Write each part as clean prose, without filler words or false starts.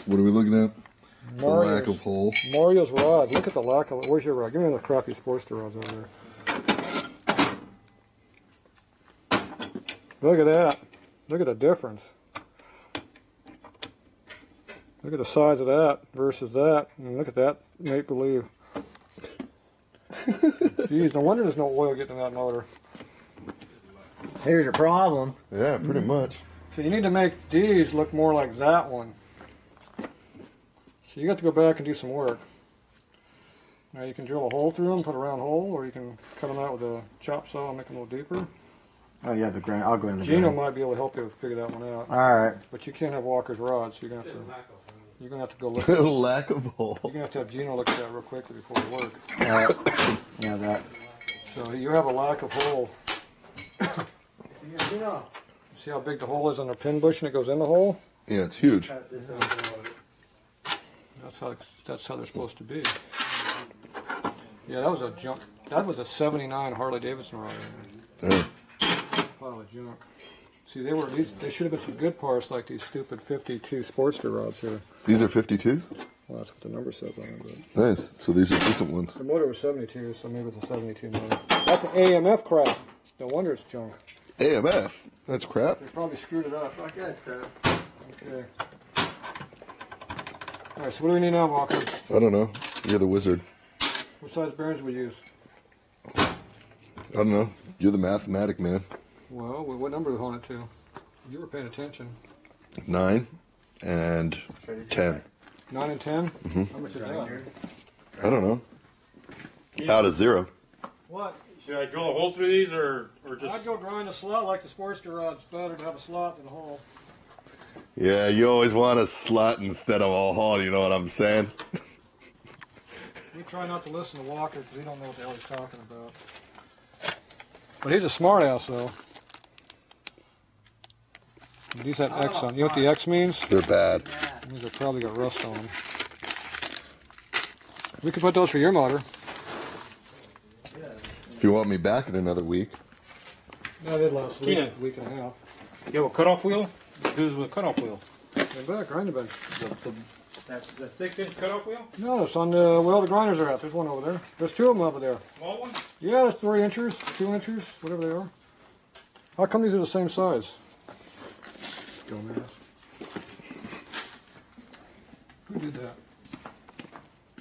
What are we looking at? The Mario's, lack of hole. Mario's rod. Look at the lack of. Where's your rod? Give me the crappy Sportster rods over there. Look at that. Look at the difference. Look at the size of that versus that. And look at that make believe. Geez, no wonder there's no oil getting in that motor. Here's your problem. Yeah, pretty much. So you need to make these look more like that one. So you got to go back and do some work. Now you can drill a hole through them, put a round hole, or you can cut them out with a chop saw and make them a little deeper. Oh yeah, the grind. I'll go in the Gino grind. might be able to help you figure that one out. All right. But you can't have Walker's rods, so you're gonna have to go look. Lack of hole. You're gonna have Gino look at that real quickly before you work. Yeah, that. So you have a lack of hole. Gino, see how big the hole is on the pin bush and it goes in the hole? Yeah, it's huge. That's how they're supposed to be. Yeah, that was a junk. That was a '79 Harley Davidson rod. Yeah. Pile of junk. See, they should have been some good parts like these stupid 52 Sportster rods here. These are 52s? Well, that's what the number says on it. But Nice. So these are decent ones. the motor was 72, so maybe it's a 72 motor. That's an AMF crap. No wonder it's junk. AMF? That's crap. They probably screwed it up. Yeah, it's crap. Okay. All right, so what do we need now, Walker? I don't know. You're the wizard. What size bearings do we use? I don't know. You're the mathematic man. Well, what number do we hold it to? You were paying attention. 9 and 10. 9 and 10? Mm-hmm. How much is that? I don't know. Out of 0. What? Should I drill a hole through these or just... I'd go grind a slot like the Sportster rod. It's better to have a slot than a hole. Yeah, you always want a slot instead of a hole, you know what I'm saying? We try not to listen to Walker because he don't know what the hell he's talking about. But he's a smart ass though. These have X on. You know what the X means? They're bad. It means they probably got rust on them. We could put those for your motor. If you want me back in another week. No, they last a Keenan. week and a half. You have a cutoff wheel? Do this with a cutoff wheel. And back, grind the bench. That's the 6-inch cutoff wheel? No, it's on the, well, the grinders are out. There's one over there. There's 2 of them over there. Small one? Yeah, there's 3 inches, 2 inches, whatever they are. How come these are the same size? Dumbass. Who did that?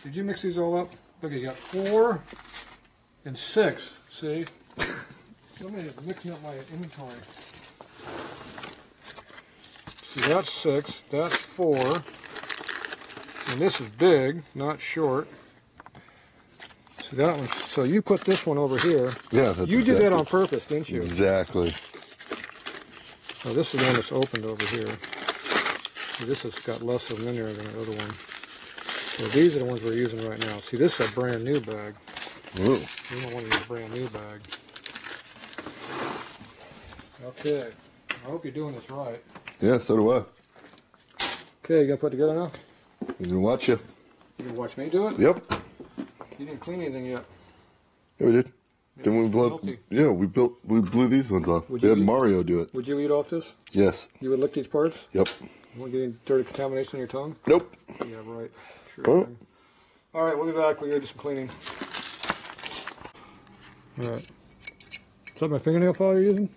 Did you mix these all up? Look, you got 4 and 6. See? Somebody is mixing up my inventory. See, that's 6, that's 4, and this is big, not short. See that one? So you put this one over here. Yeah, that's You did that on purpose, didn't you? Exactly. So this is the one that's opened over here. See, this has got less of them in there than the other one. So these are the ones we're using right now. See, this is a brand new bag. Ooh. We don't want to use a brand new bag. Okay. I hope you're doing this right. Yeah, so do I. Okay, you gonna put it together now? You can watch you. You gonna watch me do it? Yep. You didn't clean anything yet. Yeah, we did. Yeah, Then we blew. guilty. Yeah, we blew these ones off. Would We you had eat- Mario do it. Would you eat off this? Yes. You would lick these parts? Yep. You won't get any dirty contamination on your tongue? Nope. Yeah, right. Sure. Oh. Thing. All right, we'll be back. We're gonna do some cleaning. All right. Is that my fingernail file you're using?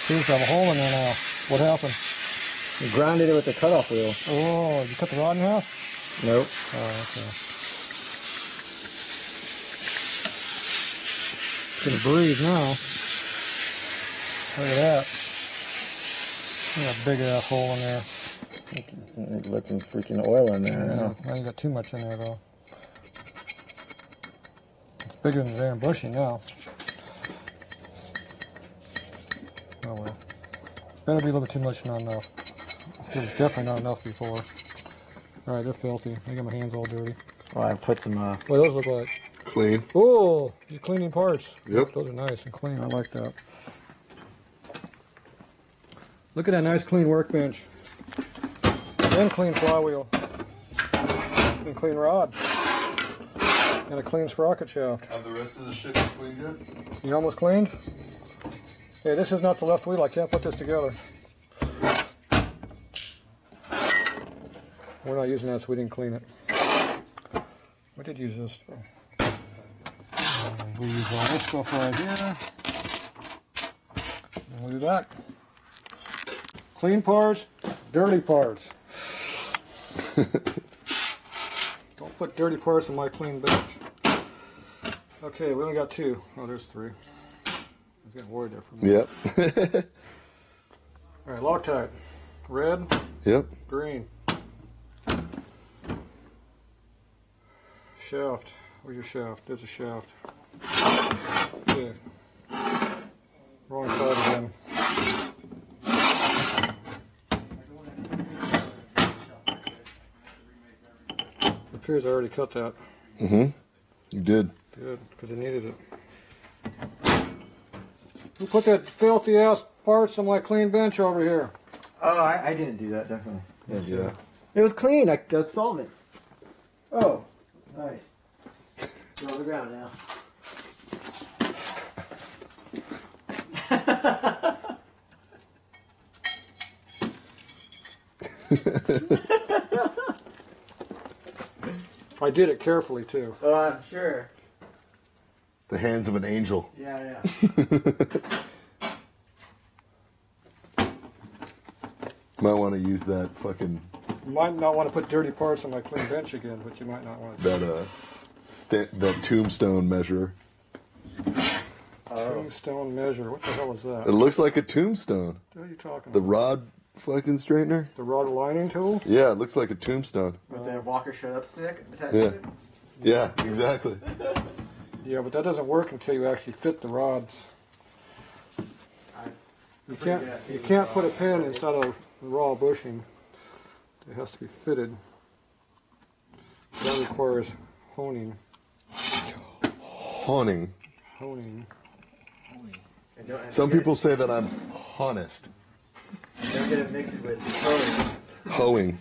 Seems to have a hole in there now. What happened? You grinded it with the cutoff wheel. Oh, you cut the rod in half? Nope. Oh, okay. It's gonna breathe now. Look at that. Look at that big ass hole in there. Let some freaking oil in there. Yeah, now you got too much in there though. It's bigger than the damn bushing now. Oh well. Better be a little bit too much, not enough. It was definitely not enough before. Alright, they're filthy. I got my hands all dirty. Well, I put some. What do those look like? Clean. Oh, you're cleaning parts. Yep. Those are nice and clean. I like that. Look at that nice clean workbench. And clean flywheel. And clean rod. And a clean sprocket shaft. Have the rest of the shit cleaned yet? You almost cleaned? Okay, this is not the left wheel. I can't put this together. We're not using that, so we didn't clean it. We did use this though. We use all this stuff right here. And we'll do that. Clean parts, dirty parts. Don't put dirty parts in my clean bench. Okay, we only got 2. Oh, there's 3. I was getting worried there for a minute. Yep. All right, Loctite. Red, Yep. green. Shaft. Where's your shaft? There's a shaft. Okay. Wrong side again. It appears I already cut that. Mm-hmm. You did. Good, because I needed it. Who put that filthy ass parts on my clean bench over here? Oh, I didn't do that, definitely. Didn't do that. It was clean. That's solvent. Oh, nice. It's on the ground now. I did it carefully too. Oh, I'm sure. The hands of an angel. Yeah. Might want to use that fucking You might not want to put dirty parts on my clean bench again, but you might not want to. that tombstone measure. Tombstone measure. What the hell is that? It looks like a tombstone. What are you talking The about? rod fucking straightener. The rod lining tool? Yeah, it looks like a tombstone. With the Walker shut up stick attached Yeah. to it. Yeah, exactly. Yeah, but that doesn't work until you actually fit the rods. You can't put a pin inside of raw bushing. It has to be fitted. That requires honing. Honing. Honing. Some people say that I'm honest. Don't get it mixed with hoeing. Hoeing.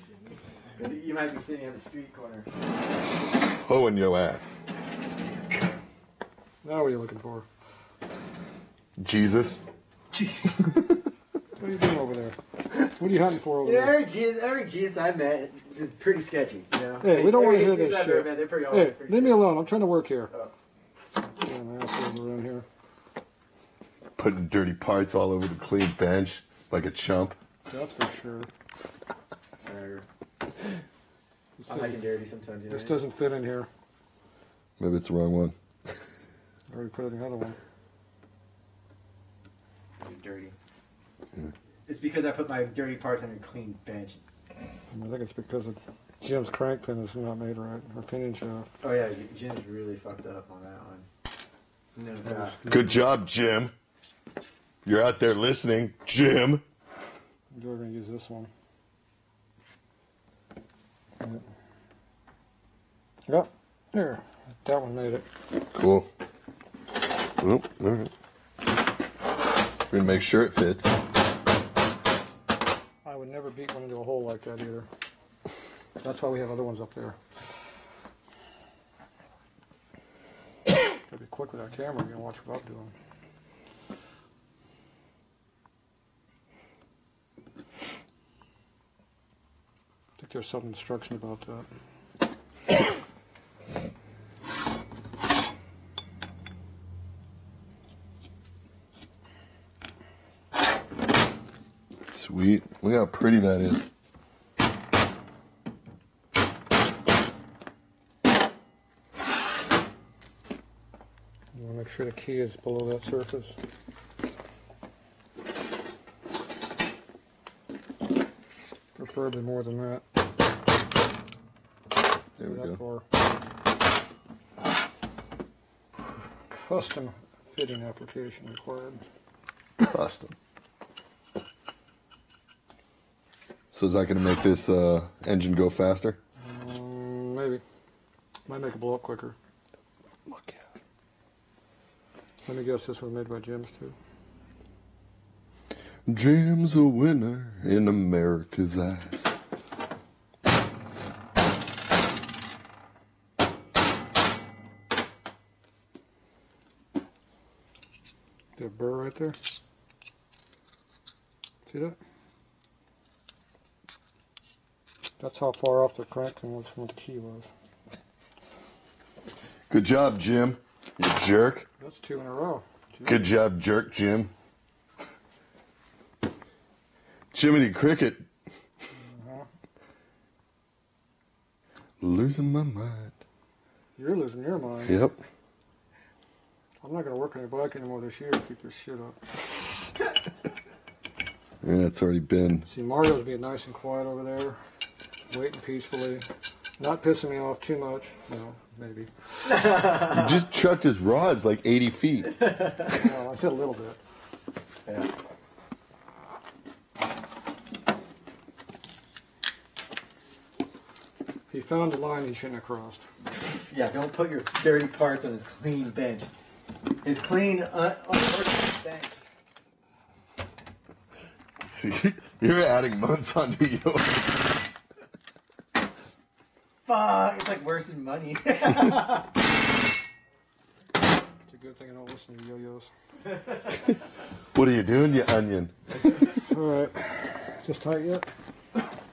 You might be sitting on the street corner. Hoeing your ass. Now what are you looking for? Jesus. What are you doing over there? What are you hunting for over You know, there? every Jesus I met is pretty sketchy. You know? Hey, we don't want to hear Every this Jesus I've ever shit. met, they're pretty Hey, always pretty leave me sketchy. alone. I'm trying to work here. Oh. Damn assholes around here. Putting dirty parts all over the clean bench like a chump. That's for sure. Whatever. This I'm doesn't, making dirty sometimes. You know? this doesn't fit in here. Maybe it's the wrong one. I already put it in the other one. You're dirty. It's because I put my dirty parts on a clean bench. I think it's because of Jim's crank pin is not made right. Or pinion shaft. Oh yeah, Jim's really fucked up on that one. It's no doubt. Good job, Jim. You're out there listening, Jim. We're going to use this one. Yep. There. That one made it. Cool. Oh, all right. We're gonna make sure it fits. I would never beat one into a hole like that either. That's why we have other ones up there. Gotta be quick with that camera. You can watch what I'm doing. I think there's some instruction about that. Sweet. Look how pretty that is. You want to make sure the key is below that surface. Preferably more than that. There we That go. far. Custom fitting application required. Custom. So is that going to make this engine go faster? Maybe. Might make it blow up quicker. Look at. Let me guess, this was made by Jim's too. Jim's a winner in America's eyes. Is there a burr right there? See that? That's how far off the crank thing was from what the key was. Good job, Jim. You jerk. That's 2 in a row. Good job, jerk, Jim. Jiminy Cricket. Losing my mind. You're losing your mind. Yep. I'm not going to work on your bike anymore this year to keep this shit up. Yeah, it's already been. See, Mario's being nice and quiet over there, waiting peacefully, not pissing me off too much. No, maybe. He just chucked his rods like 80 feet. No, I said a little bit. Yeah. He found a line he shouldn't have crossed. Yeah, don't put your dirty parts on his clean bench. His clean, unworked bench. See, you're adding months onto yours. Fuck, it's like worse than money. It's a good thing I don't listen to yo-yos. What are you doing, you onion? Alright, is this tight yet?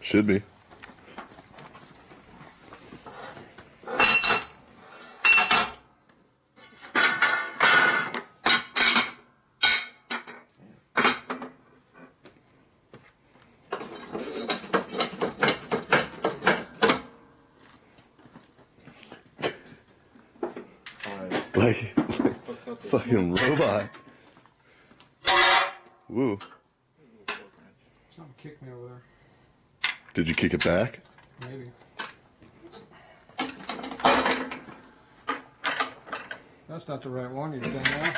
Should be. Like fucking robot. Woo. Something kicked me over there. Did you kick it back? Maybe. That's not the right one, you done now.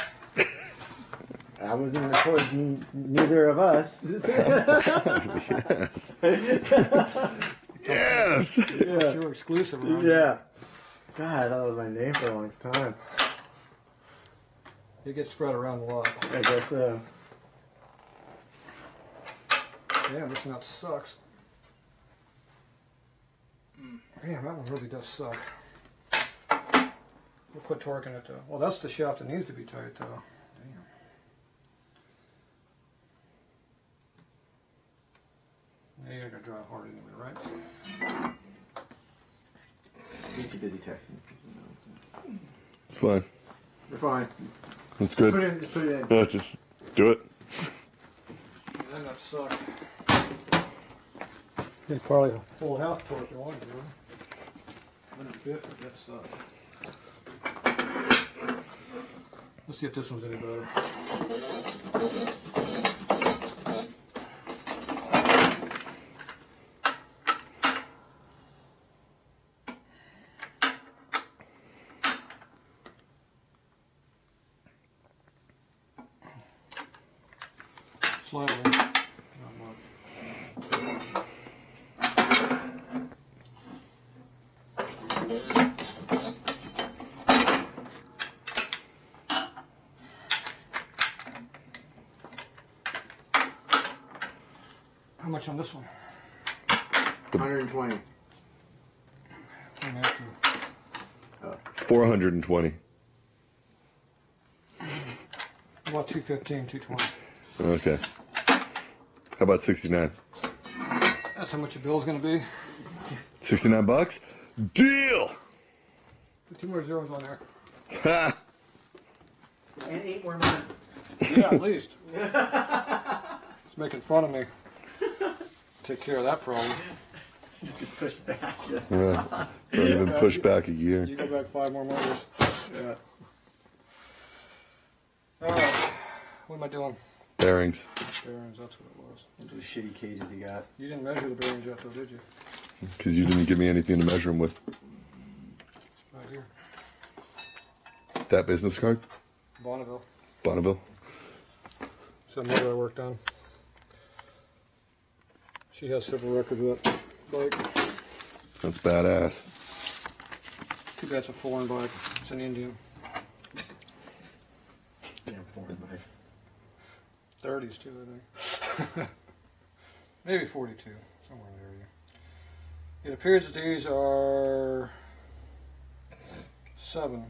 I wasn't recording neither of us. Yes. Yes. Yeah. You were exclusive around here. Yeah. God, that was my name for the longest time. It gets spread around a lot. I guess so. Damn, this nut sucks. Damn, that one really does suck. We'll put torque in it though. Well, that's the shaft that needs to be tight though. Damn. Now you're gonna drive hard anyway, right? He's too busy texting. It's fine. We're fine. It's good. Put it in, just put it in. Yeah, just do it. That nut sucks. You probably a full house torque if you wanted to. Wouldn't fit, but that sucks. Let's see if this one's any better. Slightly, not much. How much on this one? 120. I'm after. 420. About 215, 220. Okay. How about 69? That's how much your bill's gonna be. 69 bucks? Deal! Put 2 more zeros on there. Ha! And 8 more months. Yeah, at least. It's making fun of me. Take care of that problem. Just get pushed back. Yeah. So you've been pushed back a year. You go back 5 more months. Yeah. Alright. What am I doing? Bearings. Bearings, that's what it was. Those shitty cages you got. You didn't measure the bearings yet though, did you? Because you didn't give me anything to measure them with. Right here. That business card? Bonneville. Bonneville? Some motor I worked on. She has several records of that bike. That's badass. Too bad it's a foreign bike. It's an Indian. Damn foreign bikes. 30s too, I think. Maybe 42, somewhere in the area. It appears that these are 7,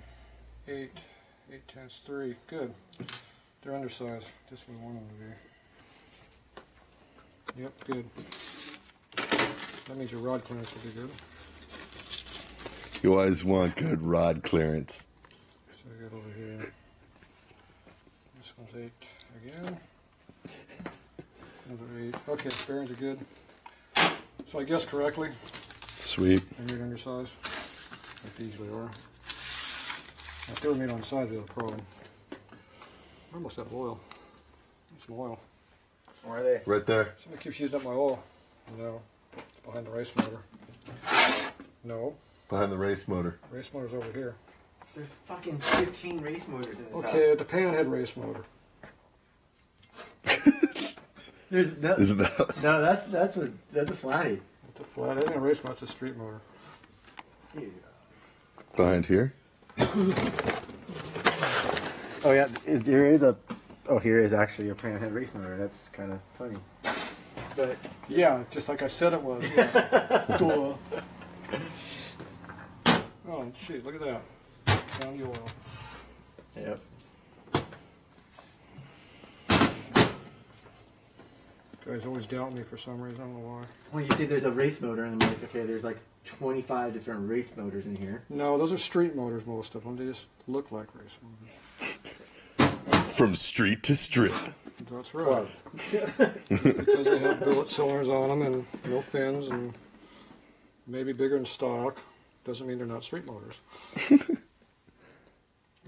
8, 8 tenths, 3. Good. They're undersized. Just what we want them to be. Yep, good. That means your rod clearance will be good. You always want good rod clearance. So I got over here. This one's 8 again. Another 8. Okay, bearings are good. So I guessed correctly. Sweet. They're made undersized. Like they usually are. If they were made on the size, we have a problem. I almost out of oil. Need some oil. Where are they? Right there. Somebody keeps using up my oil. No. It's behind the race motor. No. Behind the race motor. Race motor's over here. There's fucking 15 race motors in this Okay, house. the pan head race motor. There's no, Isn't that? no, that's a flatty. It's a flat. It ain't a race motor. It's a street motor. Dude. Behind here? Oh yeah, there is a. Oh, here is actually a pan head race motor. That's kind of funny. But Yeah, just like I said it was. Yeah. Cool. Oh, shit, look at that. Found the oil. yep. Guys always doubt me for some reason. I don't know why. Well, you say there's a race motor, and I'm like, okay, there's like 25 different race motors in here. No, those are street motors, most of them. They just look like race motors. From street to strip. That's right. Because they have billet cylinders on them and no fins and maybe bigger than stock. Doesn't mean they're not street motors.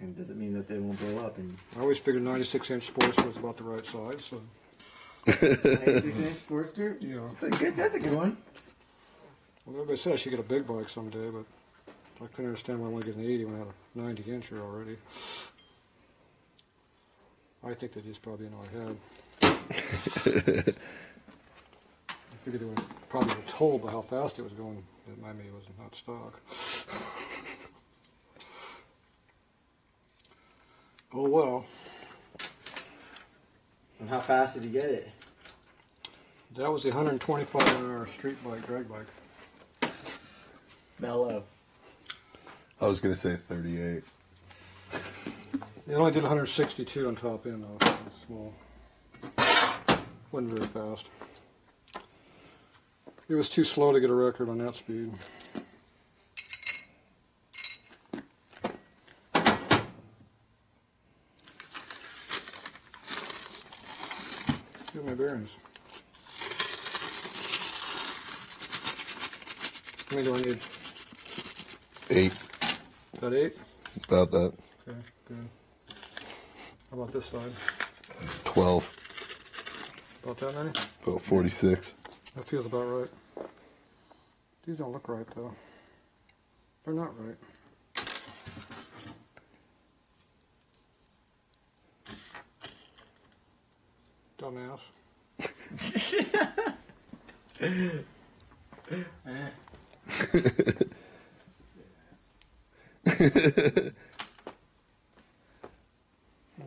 And does it mean that they won't blow up? And I always figured 96-inch Sportster was about the right size. So 96-inch Sportster? yeah. That's a good one. Well, everybody said I should get a big bike someday, but I couldn't understand why I want to get an 80 when I had a 90-incher already. I think they just probably know I had. I figured they were probably were told by how fast it was going that my me was not stock. Oh well. And how fast did you get it? That was the 125-hour street bike, drag bike. Mellow. I was going to say 38. It only did 162 on top end though, so it's small. Wasn't very fast. It was too slow to get a record on that speed. Here's my bearings. How many do I need? 8. Is that 8? About that. Okay, good. How about this side? 12. About that many? About 46. That feels about right. These don't look right though. They're not right. Dumbass.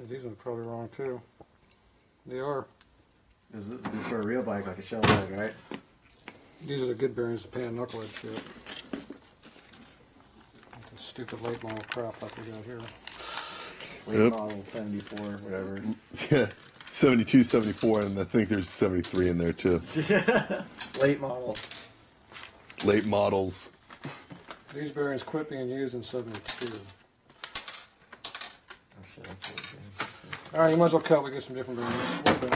These are probably wrong too. They are. This is for a real bike, like a shell bike, right? These are the good bearings, the pan knucklehead shit. Like the stupid late model crap like we got here. Late Yep. model 74, whatever. Yeah. 72, 74, and I think there's 73 in there too. Late model. Late models. These bearings quit being used in 72. Oh shit, that's what we're doing. Alright, you might as well cut. We get some different bearings.